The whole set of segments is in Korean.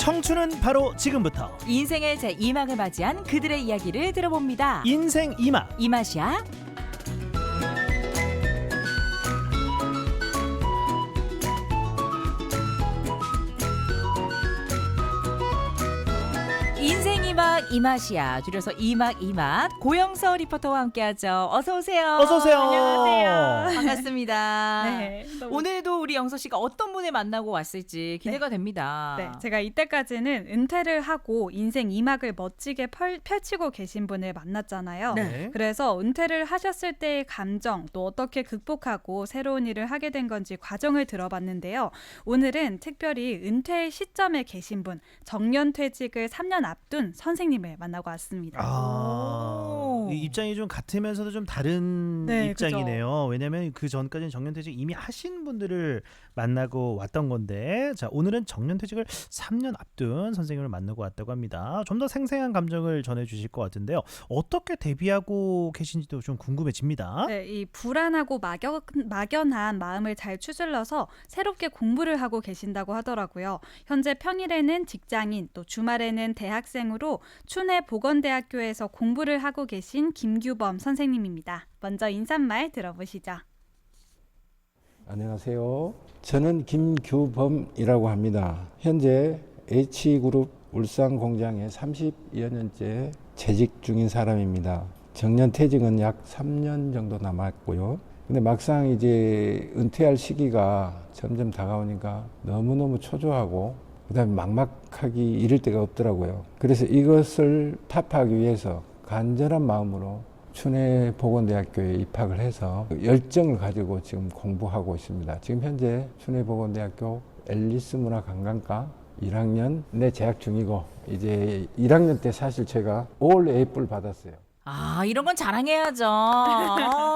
청춘은 바로 지금부터. 인생의 제2막을 맞이한 그들의 이야기를 들어봅니다. 인생 2막. 이 맛이야. 인생 2막 이 맛이야. 줄여서 2막 이 맛. 고영서 리포터와 함께하죠. 어서 오세요. 어서 오세요. 안녕하세요. 반갑습니다. 네, 오늘도 우리 영서 씨가 어떤 분을 만나고 왔을지 기대가 됩니다. 네, 제가 이때까지는 은퇴를 하고 인생 2막을 멋지게 펼치고 계신 분을 만났잖아요. 네. 그래서 은퇴를 하셨을 때의 감정, 또 어떻게 극복하고 새로운 일을 하게 된 건지 과정을 들어봤는데요. 오늘은 특별히 은퇴 시점에 계신 분, 정년퇴직을 3년 앞둔 선생님을 만나고 왔습니다. 이 입장이 좀 같으면서도 좀 다른 네, 입장이네요. 왜냐하면 그 전까지는 정년퇴직 이미 하신 분들을 만나고 왔던 건데, 자 오늘은 정년퇴직을 3년 앞둔 선생님을 만나고 왔다고 합니다. 좀 더 생생한 감정을 전해주실 것 같은데요. 어떻게 대비하고 계신지도 좀 궁금해집니다. 네, 이 불안하고 막연한 마음을 잘 추슬러서 새롭게 공부를 하고 계신다고 하더라고요. 현재 평일에는 직장인, 또 주말에는 대학생으로 춘해 보건대학교에서 공부를 하고 계신 김규범 선생님입니다. 먼저 인사말 들어보시죠. 안녕하세요. 저는 김규범이라고 합니다. 현재 H그룹 울산 공장에 30여 년째 재직 중인 사람입니다. 정년퇴직은 약 3년 정도 남았고요. 근데 막상 이제 은퇴할 시기가 점점 다가오니까 너무너무 초조하고 그다음에 막막하기 이를 데가 없더라고요. 그래서 이것을 타파하기 위해서 간절한 마음으로 춘해 보건대학교에 입학을 해서 열정을 가지고 지금 공부하고 있습니다. 지금 현재 춘해 보건대학교 앨리스 문화관광과 1학년 내 재학 중이고, 이제 1학년 때 사실 제가 올 A뿔 받았어요. 이런 건 자랑해야죠.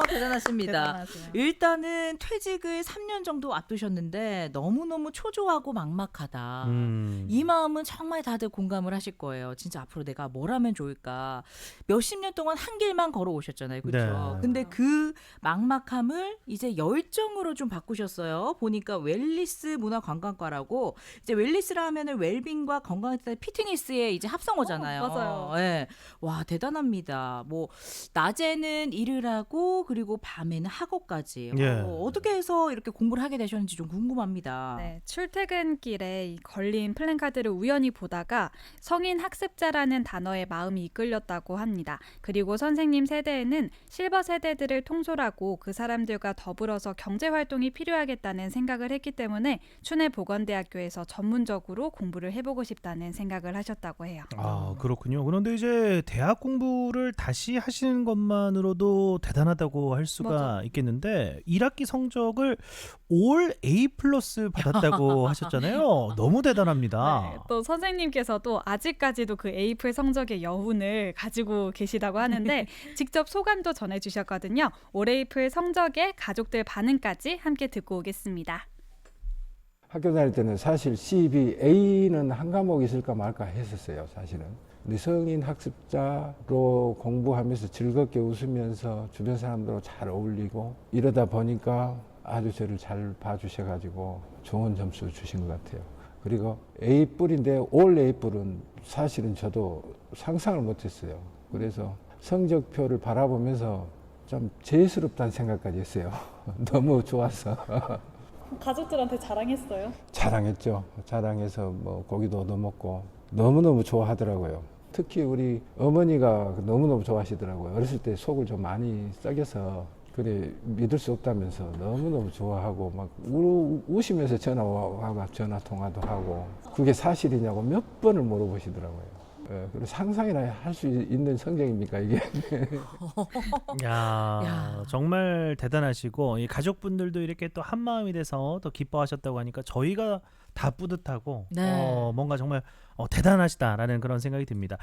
대단하십니다. 대단하세요. 일단은 퇴직을 3년 정도 앞두셨는데 너무너무 초조하고 막막하다. 이 마음은 정말 다들 공감을 하실 거예요. 진짜 앞으로 내가 뭘 하면 좋을까. 몇십 년 동안 한 길만 걸어오셨잖아요. 그렇죠? 네. 근데 그 막막함을 이제 열정으로 좀 바꾸셨어요. 보니까 웰리스 문화관광과라고, 이제 웰리스라 하면은 웰빙과 건강에 따른 피트니스의 이제 합성어잖아요. 맞아요. 네. 와, 대단합니다. 뭐 낮에는 일을 하고 그리고 밤에는 학업까지. 예. 어떻게 해서 이렇게 공부를 하게 되셨는지 좀 궁금합니다. 네, 출퇴근길에 이 걸린 플랜카드를 우연히 보다가 성인 학습자라는 단어에 마음이 이끌렸다고 합니다. 그리고 선생님 세대에는 실버 세대들을 통솔하고 그 사람들과 더불어서 경제활동이 필요하겠다는 생각을 했기 때문에 춘해 보건대학교에서 전문적으로 공부를 해보고 싶다는 생각을 하셨다고 해요. 그렇군요. 그런데 이제 대학 공부를 다시 하시는 것만으로도 대단하다고 할 수가 맞아. 있겠는데 1학기 성적을 올 A 플러스 받았다고 하셨잖아요. 너무 대단합니다. 네, 또 선생님께서도 아직까지도 그 에이플 성적의 여운을 가지고 계시다고 하는데 직접 소감도 전해주셨거든요. 올 에이플 성적의 가족들 반응까지 함께 듣고 오겠습니다. 학교 다닐 때는 사실 CB A는 한 과목 있을까 말까 했었어요, 사실은. 근데 성인 학습자로 공부하면서 즐겁게 웃으면서 주변 사람들하고 잘 어울리고 이러다 보니까 아주 저를 잘 봐주셔가지고 좋은 점수 주신 것 같아요. 그리고 A뿔인데 올 A뿔은 사실은 저도 상상을 못했어요. 그래서 성적표를 바라보면서 좀 죄스럽다는 생각까지 했어요. 너무 좋아서. 가족들한테 자랑했어요? 자랑했죠. 자랑해서 뭐 고기도 얻어먹고 너무너무 좋아하더라고요. 특히 우리 어머니가 너무너무 좋아하시더라고요. 어렸을 때 속을 좀 많이 썩여서 그래 믿을 수 없다면서 너무너무 좋아하고 막 우시면서 전화 통화도 하고 그게 사실이냐고 몇 번을 물어보시더라고요. 그리고 상상이나 할 수 있는 성적입니까 이게? 야, 정말 대단하시고 이 가족분들도 이렇게 또 한 마음이 돼서 더 기뻐하셨다고 하니까 저희가 다 뿌듯하고 네. 뭔가 정말 대단하시다라는 그런 생각이 듭니다.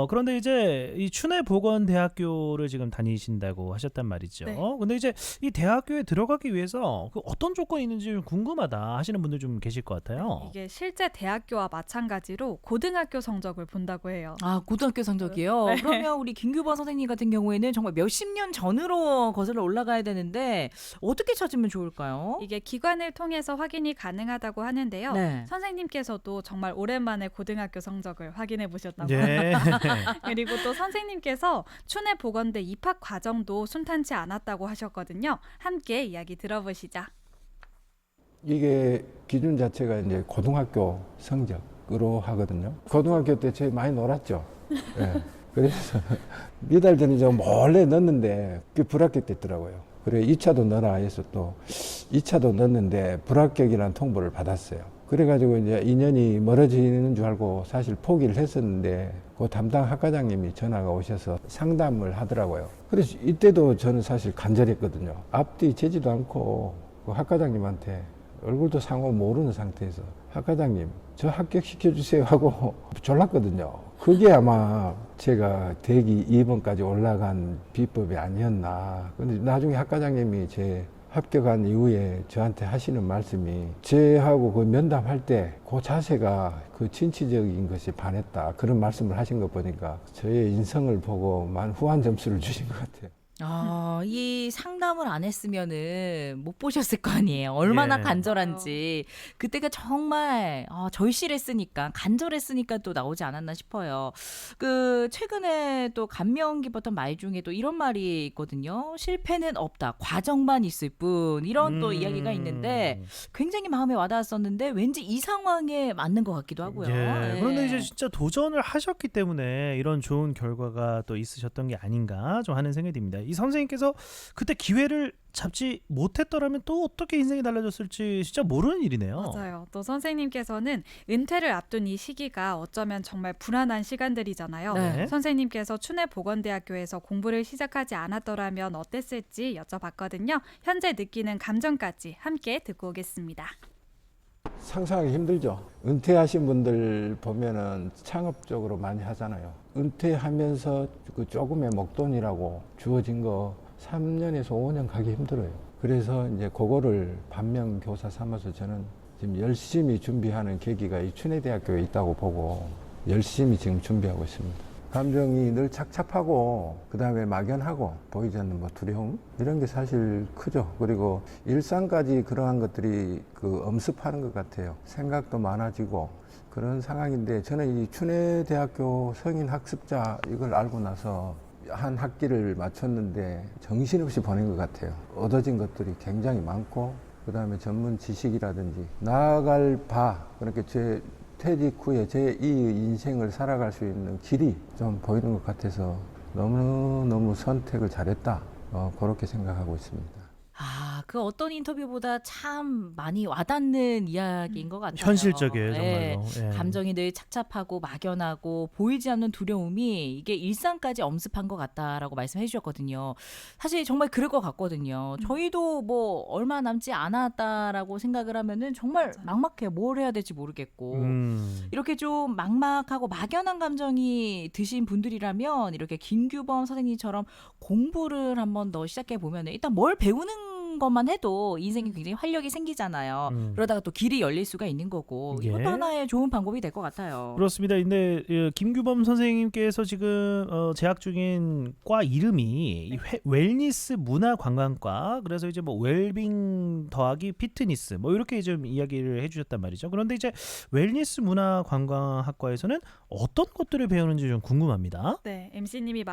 그런데 이제 이 춘해 보건대학교를 지금 다니신다고 하셨단 말이죠. 네. 근데 이제 이 대학교에 들어가기 위해서 그 어떤 조건이 있는지 좀 궁금하다 하시는 분들 좀 계실 것 같아요. 이게 실제 대학교와 마찬가지로 고등학교 성적을 본다고 성적이라고 해요. 아, 고등학교 성적이요? 네. 그러면 우리 김규범 선생님 같은 경우에는 정말 몇십 년 전으로 거슬러 올라가야 되는데 어떻게 찾으면 좋을까요? 이게 기관을 통해서 확인이 가능하다고 하는데요. 네. 선생님께서도 정말 오랜만에 고등학교 성적을 확인해 보셨다고. 예. 그리고 또 선생님께서 춘해 보건대 입학 과정도 순탄치 않았다고 하셨거든요. 함께 이야기 들어보시죠. 이게 기준 자체가 이제 고등학교 성적으로 하거든요. 고등학교 때 제일 많이 놀았죠. 예. 그래서 몇 달 전에 저 몰래 넣었는데 그게 불합격됐더라고요. 그래 2차도 넣어라 해서 또 2차도 넣었는데 불합격이라는 통보를 받았어요. 그래가지고 이제 인연이 멀어지는 줄 알고 사실 포기를 했었는데 그 담당 학과장님이 전화가 오셔서 상담을 하더라고요. 그래서 이때도 저는 사실 간절했거든요. 앞뒤 재지도 않고 그 학과장님한테 얼굴도 상호 모르는 상태에서 학과장님 저 합격시켜주세요 하고 졸랐거든요. 그게 아마 제가 대기 2번까지 올라간 비법이 아니었나. 근데 나중에 학과장님이 제 합격한 이후에 저한테 하시는 말씀이 제하고 그 면담할 때 그 자세가 그 진취적인 것이 반했다. 그런 말씀을 하신 거 보니까 저의 인성을 보고 만 후한 점수를 주신 것 같아요. 아, 이 상담을 안 했으면은 못 보셨을 거 아니에요. 얼마나 예. 간절한지. 그때가 정말 절실했으니까, 간절했으니까 또 나오지 않았나 싶어요. 그 최근에 또 감명 깊었던 말 중에 또 이런 말이 있거든요. 실패는 없다. 과정만 있을 뿐. 이런 또 이야기가 있는데 굉장히 마음에 와닿았었는데 왠지 이 상황에 맞는 것 같기도 하고요. 예. 예. 그런데 이제 진짜 도전을 하셨기 때문에 이런 좋은 결과가 또 있으셨던 게 아닌가 좀 하는 생각이 듭니다. 이 선생님께서 그때 기회를 잡지 못했더라면 또 어떻게 인생이 달라졌을지 진짜 모르는 일이네요. 맞아요. 또 선생님께서는 은퇴를 앞둔 이 시기가 어쩌면 정말 불안한 시간들이잖아요. 네. 선생님께서 춘해 보건대학교에서 공부를 시작하지 않았더라면 어땠을지 여쭤봤거든요. 현재 느끼는 감정까지 함께 듣고 오겠습니다. 상상하기 힘들죠. 은퇴하신 분들 보면은 창업적으로 많이 하잖아요. 은퇴하면서 그 조금의 목돈이라고 주어진 거 3년에서 5년 가기 힘들어요. 그래서 이제 그거를 반면교사 삼아서 저는 지금 열심히 준비하는 계기가 이 춘해대학교에 있다고 보고 열심히 지금 준비하고 있습니다. 감정이 늘 착잡하고 그 다음에 막연하고 보이지 않는 뭐 두려움 이런 게 사실 크죠. 그리고 일상까지 그러한 것들이 그 엄습하는 것 같아요. 생각도 많아지고 그런 상황인데 저는 이 춘해대학교 성인 학습자 이걸 알고 나서 한 학기를 마쳤는데 정신없이 보낸 것 같아요. 얻어진 것들이 굉장히 많고 그 다음에 전문 지식이라든지 나아갈 바 그렇게 제 퇴직 후에 제2의 인생을 살아갈 수 있는 길이 좀 보이는 것 같아서 너무너무 선택을 잘했다. 그렇게 생각하고 있습니다. 아, 그 어떤 인터뷰보다 참 많이 와닿는 이야기인 것 같아요. 현실적이에요, 예. 정말로. 예. 감정이 늘 착잡하고 막연하고 보이지 않는 두려움이 이게 일상까지 엄습한 것 같다라고 말씀해 주셨거든요. 사실 정말 그럴 것 같거든요. 저희도 뭐 얼마 남지 않았다라고 생각을 하면은 정말 막막해요. 뭘 해야 될지 모르겠고. 이렇게 좀 막막하고 막연한 감정이 드신 분들이라면 이렇게 김규범 선생님처럼 공부를 한번 더 시작해 보면 일단 뭘 배우는 것만 해도 인생에 굉장히 활력이 생기잖아요. 그러다가 또 길이 열릴 수가 있는 거고 예. 이것도 하나의 좋은 방법이 될 것 같아요. 그렇습니다. 근데 김규범 선생님께서 지금 재학 중인 과 이름이 이 웰니스 문화관광과 그래서 이제 뭐 웰빙 더하기 피트니스 뭐 이렇게 좀 이야기를 해주셨단 말이죠. 그런데 이제 웰니스 문화관광학과에서는 어떤 것들을 배우는지 좀 궁금합니다. 네, MC님이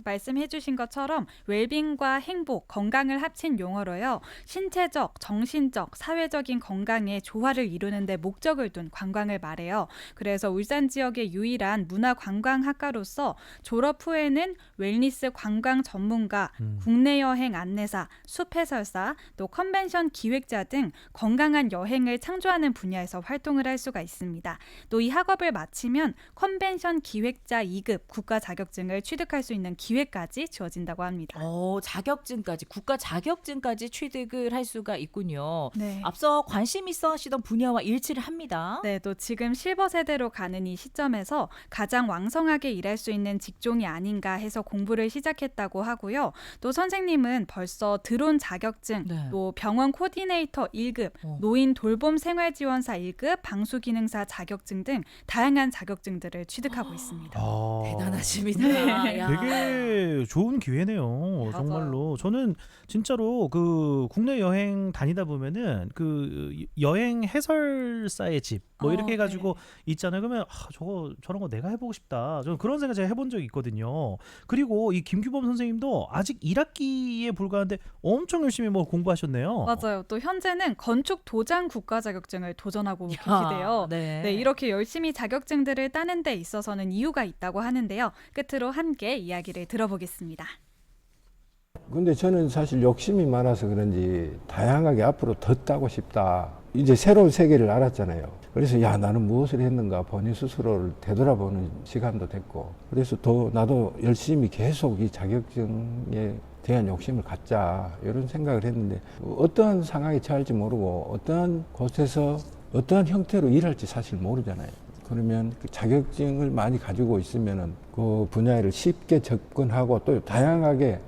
말씀해주신 것처럼 웰빙과 행복, 건강을 합친 용어로요. 신체적, 정신적, 사회적인 건강의 조화를 이루는 데 목적을 둔 관광을 말해요. 그래서 울산 지역의 유일한 문화관광학과로서 졸업 후에는 웰니스 관광 전문가, 국내 여행 안내사, 숲 해설사, 또 컨벤션 기획자 등 건강한 여행을 창조하는 분야에서 활동을 할 수가 있습니다. 또 이 학업을 마치면 컨벤션 기획자 2급 국가 자격증을 취득할 수 있는 기회까지 주어진다고 합니다. 자격증까지 국가 자격증까지 취득을 할 수가 있군요. 네. 앞서 관심 있어 하시던 분야와 일치를 합니다. 네, 또 지금 실버 세대로 가는 이 시점에서 가장 왕성하게 일할 수 있는 직종이 아닌가 해서 공부를 시작했다고 하고요. 또 선생님은 벌써 드론 자격증, 네. 또 병원 코디네이터 1급, 어. 노인 돌봄 생활지원사 1급, 방수기능사 자격증 등 다양한 자격증들을 취득하고 있습니다. 대단하십니다. 네. 야. 되게 좋은 기회네요. 맞아요. 정말로 저는 진짜로 그 국내 여행 다니다 보면은 그 여행 해설사의 집 뭐 이렇게 해가지고 있잖아요. 그러면 저런 거 내가 해보고 싶다. 저는 그런 생각 제가 해본 적이 있거든요. 그리고 이 김규범 선생님도 아직 1학기에 불과한데 엄청 열심히 뭐 공부하셨네요. 맞아요. 또 현재는 건축 도장 국가 자격증을 도전하고 계시대요. 네. 네, 이렇게 열심히 자격증들을 따는 데 있어서는 이유가 있다고 하는데요. 끝으로 함께 이야기를 들어보겠습니다. 근데 저는 사실 욕심이 많아서 그런지 다양하게 앞으로 더 따고 싶다. 이제 새로운 세계를 알았잖아요. 그래서 나는 무엇을 했는가 본인 스스로를 되돌아보는 시간도 됐고, 그래서 더 나도 열심히 계속 이 자격증에 대한 욕심을 갖자 이런 생각을 했는데, 어떠한 상황에 처할지 모르고 어떠한 곳에서 어떠한 형태로 일할지 사실 모르잖아요. 그러면 그 자격증을 많이 가지고 있으면은 그 분야를 쉽게 접근하고 또 다양하게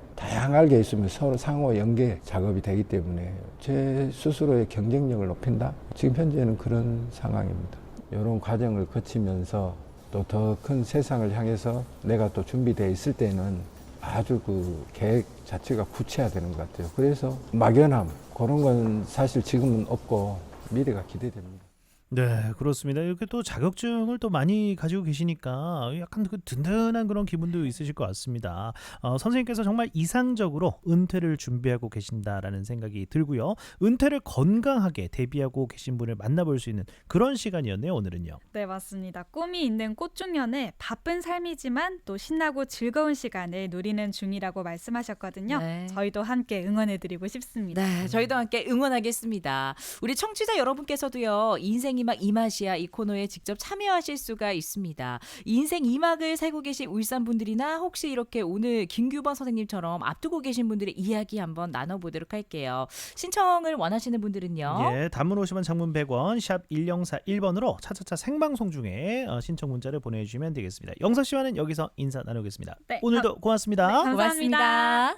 있으면 서로 상호 연계 작업이 되기 때문에 제 스스로의 경쟁력을 높인다. 지금 현재는 그런 상황입니다. 이런 과정을 거치면서 또 더 큰 세상을 향해서 내가 또 준비되어 있을 때는 아주 그 계획 자체가 구체화되는 것 같아요. 그래서 막연함 그런 건 사실 지금은 없고 미래가 기대됩니다. 네, 그렇습니다. 이렇게 또 자격증을 또 많이 가지고 계시니까 약간 그 든든한 그런 기분도 있으실 것 같습니다. 선생님께서 정말 이상적으로 은퇴를 준비하고 계신다라는 생각이 들고요. 은퇴를 건강하게 대비하고 계신 분을 만나볼 수 있는 그런 시간이었네요, 오늘은요. 네, 맞습니다. 꿈이 있는 꽃중년에 바쁜 삶이지만 또 신나고 즐거운 시간을 누리는 중이라고 말씀하셨거든요. 네. 저희도 함께 응원해드리고 싶습니다. 네, 저희도 함께 응원하겠습니다. 우리 청취자 여러분께서도요, 인생 이막 이맛이야 이 코너에 직접 참여하실 수가 있습니다. 인생 이막을 살고 계신 울산 분들이나 혹시 이렇게 오늘 김규범 선생님처럼 앞두고 계신 분들의 이야기 한번 나눠보도록 할게요. 신청을 원하시는 분들은요. 예, 단문 50원, 장문 100원, 샵 1041번으로 차차차 생방송 중에 신청 문자를 보내주시면 되겠습니다. 영석 씨와는 여기서 인사 나누겠습니다. 네, 오늘도 고맙습니다. 네, 고맙습니다.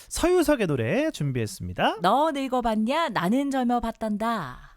서유석의 노래 준비했습니다. 너 늙어봤냐? 나는 젊어봤단다.